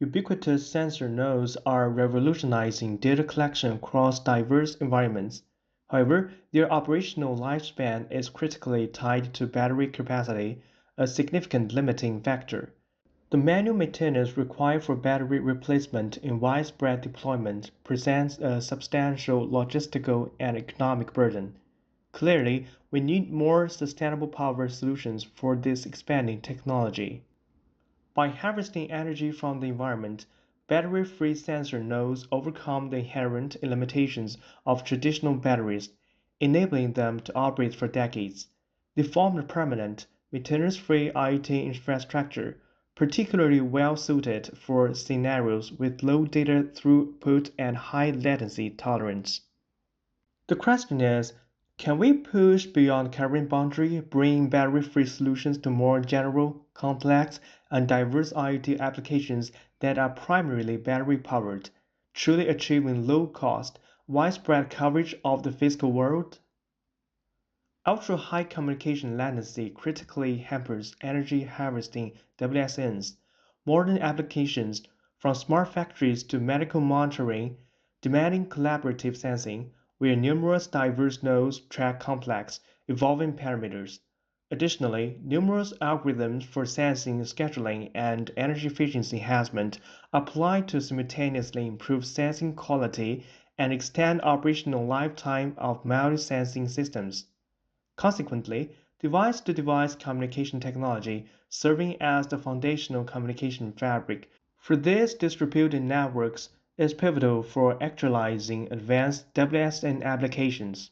Ubiquitous sensor nodes are revolutionizing data collection across diverse environments. However, their operational lifespan is critically tied to battery capacity, a significant limiting factor. The manual maintenance required for battery replacement in widespread deployment presents a substantial logistical and economic burden. Clearly, we need more sustainable power solutions for this expanding technology. By harvesting energy from the environment, battery-free sensor nodes overcome the inherent limitations of traditional batteries, enabling them to operate for decades. They form a permanent, maintenance-free IoT infrastructure, particularly well-suited for scenarios with low data throughput and high latency tolerance. The question is, can we push beyond current boundary, bringing battery-free solutions to more general, complex, and diverse IoT applications that are primarily battery-powered, truly achieving low-cost, widespread coverage of the physical world? Ultra-high communication latency critically hampers energy harvesting WSNs. Modern applications, from smart factories to medical monitoring, demanding collaborative sensing, where numerous diverse nodes track complex, evolving parameters. Additionally, numerous algorithms for sensing, scheduling, and energy efficiency enhancement apply to simultaneously improve sensing quality and extend operational lifetime of multi-sensing systems. Consequently, device-to-device communication technology, serving as the foundational communication fabric for these distributed networks, is pivotal for actualizing advanced WSN applications.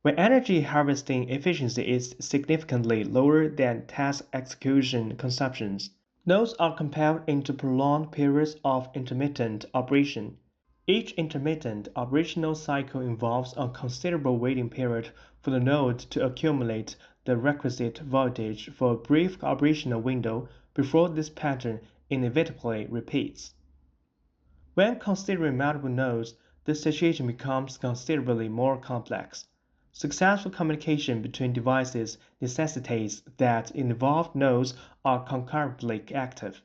When energy harvesting efficiency is significantly lower than task execution consumptions, nodes are compelled into prolonged periods of intermittent operation. Each intermittent operational cycle involves a considerable waiting period for the node to accumulate the requisite voltage for a brief operational window before this pattern inevitably repeats. When considering multiple nodes, the situation becomes considerably more complex. Successful communication between devices necessitates that involved nodes are concurrently active.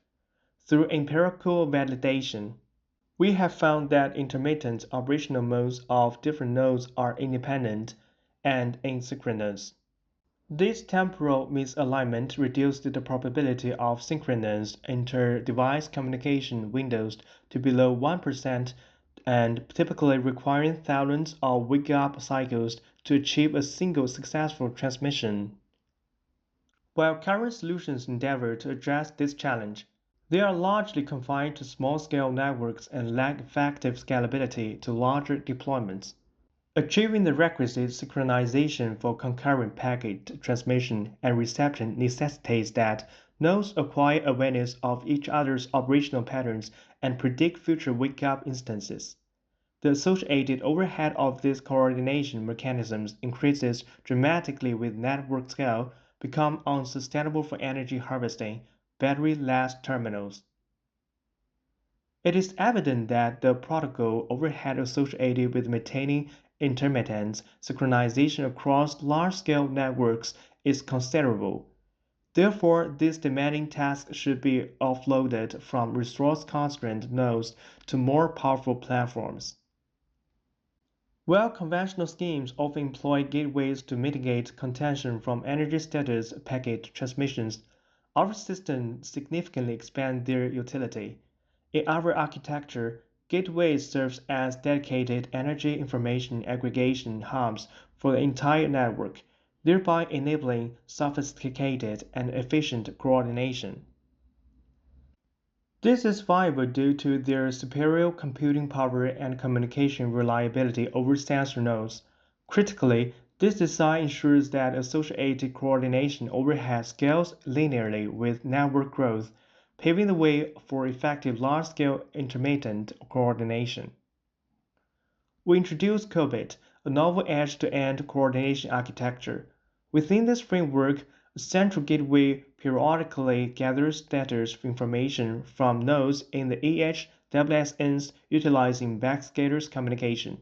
Through empirical validation, we have found that intermittent operational modes of different nodes are independent and asynchronous. This temporal misalignment reduced the probability of synchronous inter-device communication windows to below 1% and typically requiring thousands of wake-up cycles to achieve a single successful transmission. While current solutions endeavor to address this challenge, they are largely confined to small-scale networks and lack effective scalability to larger deployments. Achieving the requisite synchronization for concurrent packet transmission and reception necessitates that nodes acquire awareness of each other's operational patterns and predict future wake-up instances. The associated overhead of these coordination mechanisms increases dramatically with network scale, become unsustainable for energy harvesting, battery-less terminals. It is evident that the protocol overhead associated with maintaining intermittent synchronization across large-scale networks is considerable. Therefore, this demanding task should be offloaded from resource-constrained nodes to more powerful platforms. While conventional schemes often employ gateways to mitigate contention from energy status packet transmissions, our system significantly expands their utility. In our architecture, gateways serve as dedicated energy information aggregation hubs for the entire network, thereby enabling sophisticated and efficient coordination. This is viable due to their superior computing power and communication reliability over sensor nodes. Critically, this design ensures that associated coordination overhead scales linearly with network growth, paving the way for effective large-scale intermittent coordination. We introduced Cupid, a novel edge-to-end coordination architecture. Within this framework, a central gateway periodically gathers status information from nodes in the EHWSNs utilizing backscatters communication.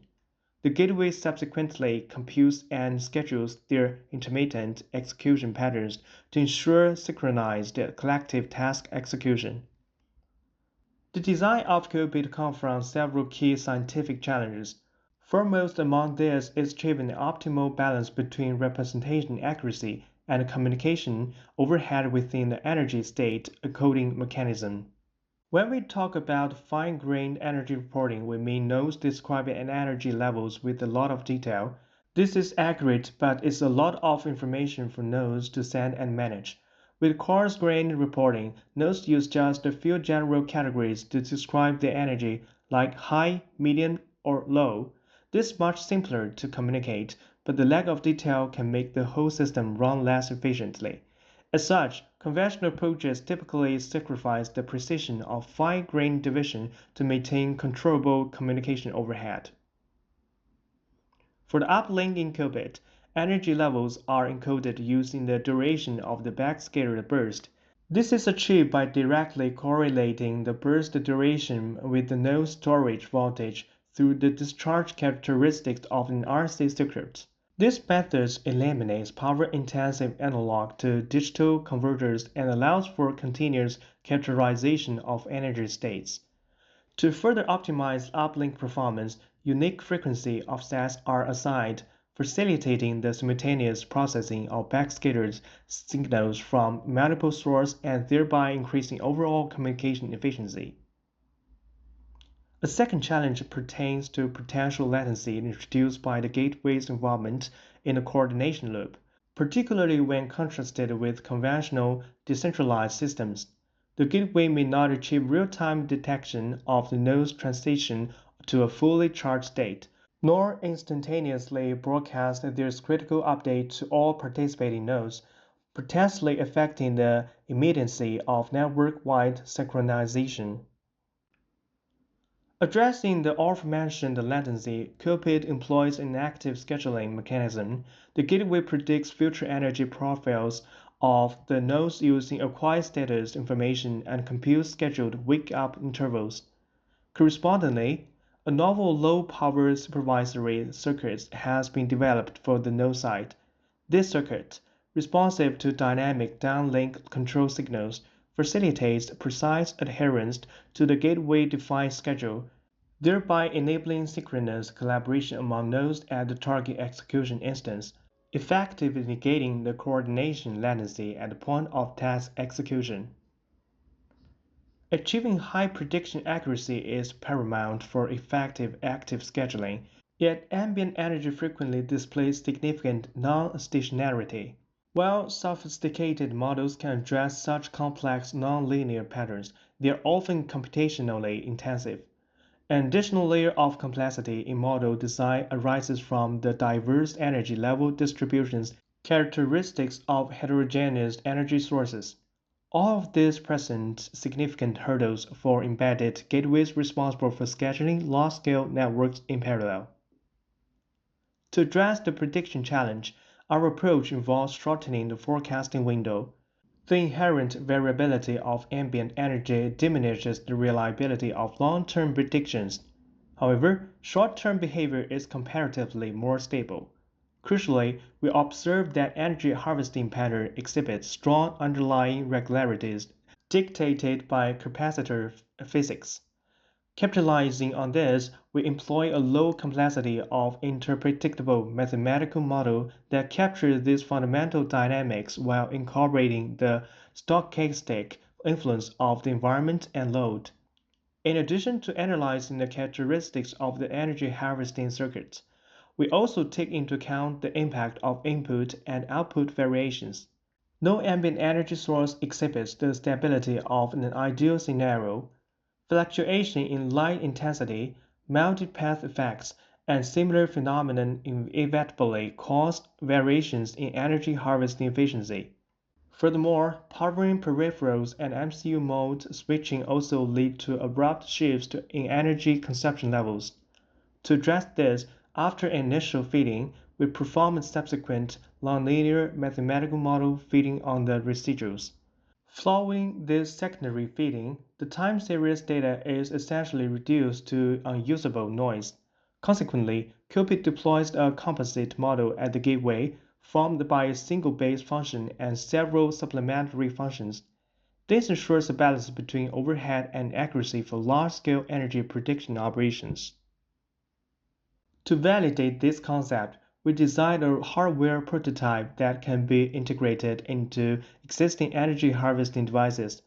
The gateway subsequently computes and schedules their intermittent execution patterns to ensure synchronized collective task execution. The design of Cupid confronts several key scientific challenges. Foremost among these is achieving an optimal balance between representation accuracy and communication overhead within the energy state encoding mechanism. When we talk about fine-grained energy reporting, we mean nodes describing energy levels with a lot of detail. This is accurate, but it's a lot of information for nodes to send and manage. With coarse-grained reporting, nodes use just a few general categories to describe their energy, like high, medium, or low. This is much simpler to communicate, but the lack of detail can make the whole system run less efficiently. As such, conventional approaches typically sacrifice the precision of fine-grained division to maintain controllable communication overhead. For the uplink in Cupid, energy levels are encoded using the duration of the backscatter burst. This is achieved by directly correlating the burst duration with the node storage voltage through the discharge characteristics of an RC circuit. This method eliminates power-intensive analog to digital converters and allows for continuous characterization of energy states. To further optimize uplink performance, unique frequency offsets are assigned, facilitating the simultaneous processing of backscattered signals from multiple sources and thereby increasing overall communication efficiency. A second challenge pertains to potential latency introduced by the gateway's involvement in the coordination loop, particularly when contrasted with conventional decentralized systems. The gateway may not achieve real-time detection of the node's transition to a fully charged state, nor instantaneously broadcast this critical update to all participating nodes, potentially affecting the immediacy of network-wide synchronization. Addressing the aforementioned latency, Cupid employs an active scheduling mechanism. The gateway predicts future energy profiles of the nodes using acquired status information and computes scheduled wake-up intervals. Correspondingly, a novel low-power supervisory circuit has been developed for the node side. This circuit, responsive to dynamic downlink control signals, facilitates precise adherence to the gateway-defined schedule, thereby enabling synchronous collaboration among nodes at the target execution instance, effectively negating the coordination latency at the point of task execution. Achieving high prediction accuracy is paramount for effective active scheduling, yet ambient energy frequently displays significant non-stationarity. While sophisticated models can address such complex nonlinear patterns, they are often computationally intensive. An additional layer of complexity in model design arises from the diverse energy level distributions characteristics of heterogeneous energy sources. All of these present significant hurdles for embedded gateways responsible for scheduling large-scale networks in parallel. To address the prediction challenge, our approach involves shortening the forecasting window. The inherent variability of ambient energy diminishes the reliability of long-term predictions. However, short-term behavior is comparatively more stable. Crucially, we observe that energy harvesting pattern exhibits strong underlying regularities dictated by capacitor physics. Capitalizing on this, we employ a low complexity of interpretable mathematical model that captures these fundamental dynamics while incorporating the stochastic influence of the environment and load. In addition to analyzing the characteristics of the energy harvesting circuits, we also take into account the impact of input and output variations. No ambient energy source exhibits the stability of an ideal scenario. Fluctuation in light intensity, multipath effects, and similar phenomena inevitably cause variations in energy harvesting efficiency. Furthermore, powering peripherals and MCU mode switching also lead to abrupt shifts in energy consumption levels. To address this, after initial feeding, we perform a subsequent nonlinear mathematical model feeding on the residuals. Following this secondary feeding, the time series data is essentially reduced to unusable noise. Consequently, Cupid deploys a composite model at the gateway, formed by a single base function and several supplementary functions. This ensures a balance between overhead and accuracy for large-scale energy prediction operations. To validate this concept, we designed a hardware prototype that can be integrated into existing energy harvesting devices.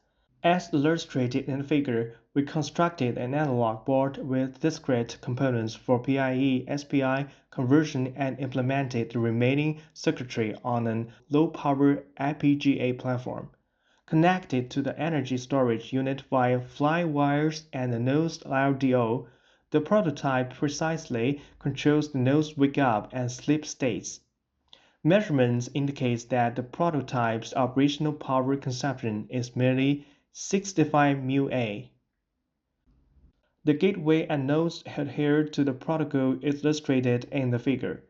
As illustrated in the figure, we constructed an analog board with discrete components for PIE, SPI conversion and implemented the remaining circuitry on a low-power FPGA platform. Connected to the energy storage unit via fly wires and a nosed LDO, the prototype precisely controls the node's wake-up and sleep states. Measurements indicate that the prototype's operational power consumption is merely 65 μA. The gateway and nodes adhere to the protocol illustrated in the figure.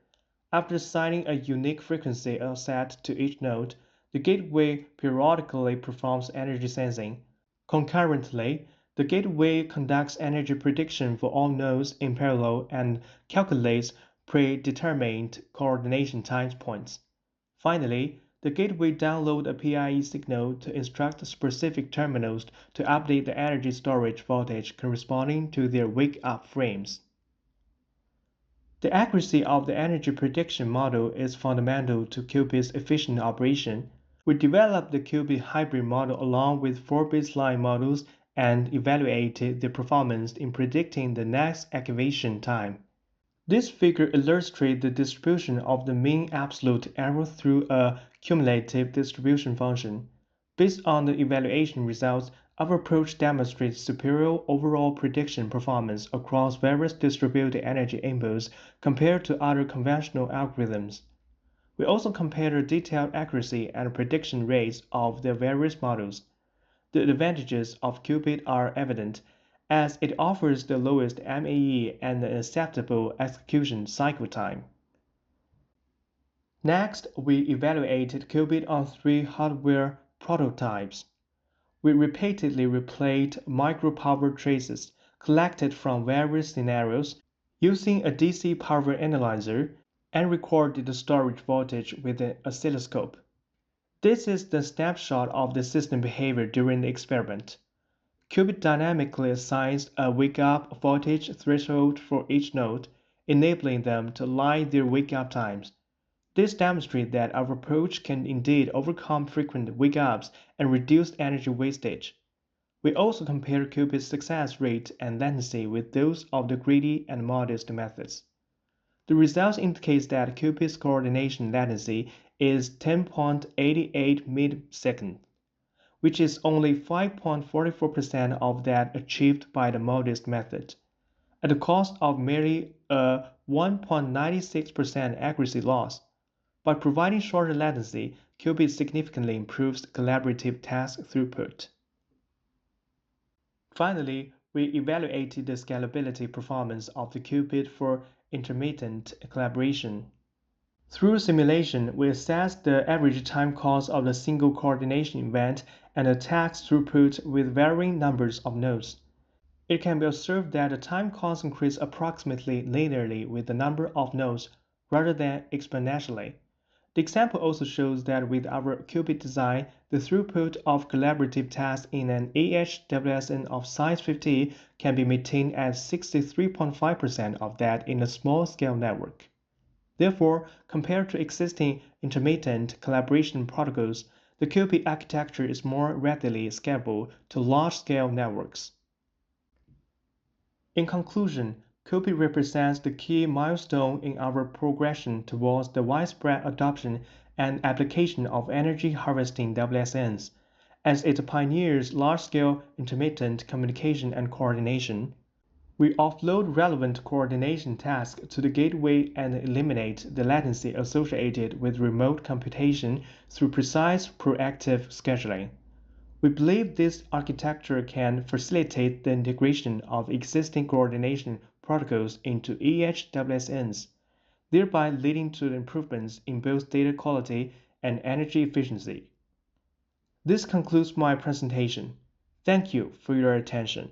After assigning a unique frequency set to each node, the gateway periodically performs energy sensing. Concurrently, the gateway conducts energy prediction for all nodes in parallel and calculates predetermined coordination time points. Finally, the gateway downloads a PIE signal to instruct specific terminals to update the energy storage voltage corresponding to their wake-up frames. The accuracy of the energy prediction model is fundamental to Cupid's efficient operation. We developed the Cupid hybrid model along with 4 baseline models and evaluated their performance in predicting the next activation time. This figure illustrates the distribution of the mean absolute error through a cumulative distribution function. Based on the evaluation results, our approach demonstrates superior overall prediction performance across various distributed energy inputs compared to other conventional algorithms. We also compared the detailed accuracy and prediction rates of the various models. The advantages of Cupid are evident, as it offers the lowest MAE and an acceptable execution cycle time. Next, we evaluated Cupid on 3 hardware prototypes. We repeatedly replayed micropower traces collected from various scenarios using a DC power analyzer and recorded the storage voltage with an oscilloscope. This is the snapshot of the system behavior during the experiment. Cupid dynamically assigns a wake-up voltage threshold for each node, enabling them to align their wake-up times. This demonstrates that our approach can indeed overcome frequent wake-ups and reduce energy wastage. We also compared Cupid's success rate and latency with those of the greedy and modest methods. The results indicate that Cupid's coordination latency is 10.88 milliseconds, which is only 5.44% of that achieved by the modest method, at the cost of merely a 1.96% accuracy loss. By providing shorter latency, Cupid significantly improves collaborative task throughput. Finally, we evaluated the scalability performance of the Cupid for intermittent collaboration. Through simulation, we assessed the average time cost of a single coordination event and the task throughput with varying numbers of nodes. It can be observed that the time cost increased approximately linearly with the number of nodes rather than exponentially. The example also shows that with our Cupid design, the throughput of collaborative tasks in an EHWSN of size 50 can be maintained at 63.5% of that in a small-scale network. Therefore, compared to existing intermittent collaboration protocols, the Cupid architecture is more readily scalable to large-scale networks. In conclusion, Cupid represents the key milestone in our progression towards the widespread adoption and application of energy harvesting WSNs, as it pioneers large-scale intermittent communication and coordination. We offload relevant coordination tasks to the gateway and eliminate the latency associated with remote computation through precise proactive scheduling. We believe this architecture can facilitate the integration of existing coordination protocols into EHWSNs, thereby leading to improvements in both data quality and energy efficiency. This concludes my presentation. Thank you for your attention.